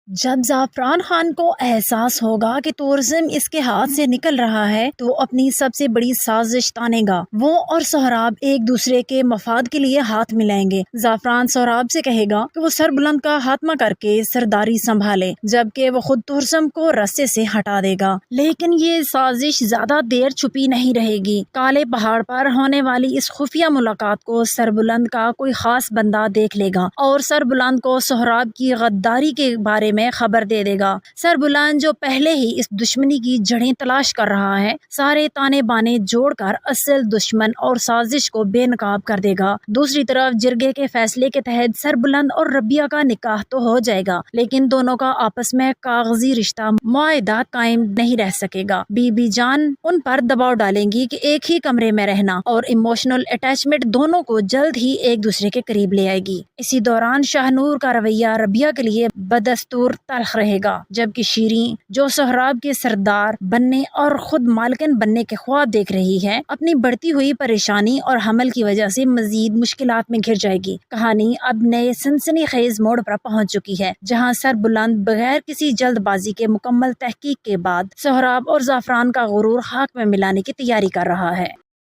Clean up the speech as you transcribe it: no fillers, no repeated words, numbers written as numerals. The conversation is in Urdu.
جب زعفران خان کو احساس ہوگا کہ تورزم اس کے ہاتھ سے نکل رہا ہے تو اپنی سب سے بڑی سازش تانے گا۔ وہ اور سہراب ایک دوسرے کے مفاد کے لیے ہاتھ ملائیں گے۔ زعفران سہراب سے کہے گا کہ وہ سربلند کا خاتمہ کر کے سرداری سنبھالے، جبکہ وہ خود تورزم کو رستے سے ہٹا دے گا۔ لیکن یہ سازش زیادہ دیر چھپی نہیں رہے گی۔ کالے پہاڑ پر ہونے والی اس خفیہ ملاقات کو سربلند کا کوئی خاص بندہ دیکھ لے گا اور سربلند کو سہراب کی غداری کے بارے میں خبر دے دے گا۔ سربلند جو پہلے ہی اس دشمنی کی جڑیں تلاش کر رہا ہے، سارے تانے بانے جوڑ کر اصل دشمن اور سازش کو بے نقاب کر دے گا۔ دوسری طرف جرگے کے فیصلے کے تحت سربلند اور ربیہ کا نکاح تو ہو جائے گا، لیکن دونوں کا آپس میں کاغذی رشتہ معاہدہ قائم نہیں رہ سکے گا۔ بی بی جان ان پر دباؤ ڈالیں گی کہ ایک ہی کمرے میں رہنا، اور ایموشنل اٹیچمنٹ دونوں کو جلد ہی ایک دوسرے کے قریب لے آئے گی۔ اسی دوران شاہ نور کا رویہ ربیہ کے لیے بدستور تلخ رہے گا، جبکہ شیریں جو سہراب کے سردار بننے اور خود مالکن بننے کے خواب دیکھ رہی ہے، اپنی بڑھتی ہوئی پریشانی اور حمل کی وجہ سے مزید مشکلات میں گھر جائے گی۔ کہانی اب نئے سنسنی خیز موڑ پر پہنچ چکی ہے، جہاں سربلند بغیر کسی جلد بازی کے مکمل تحقیق کے بعد سہراب اور زعفران کا غرور خاک میں ملانے کی تیاری کر رہا ہے۔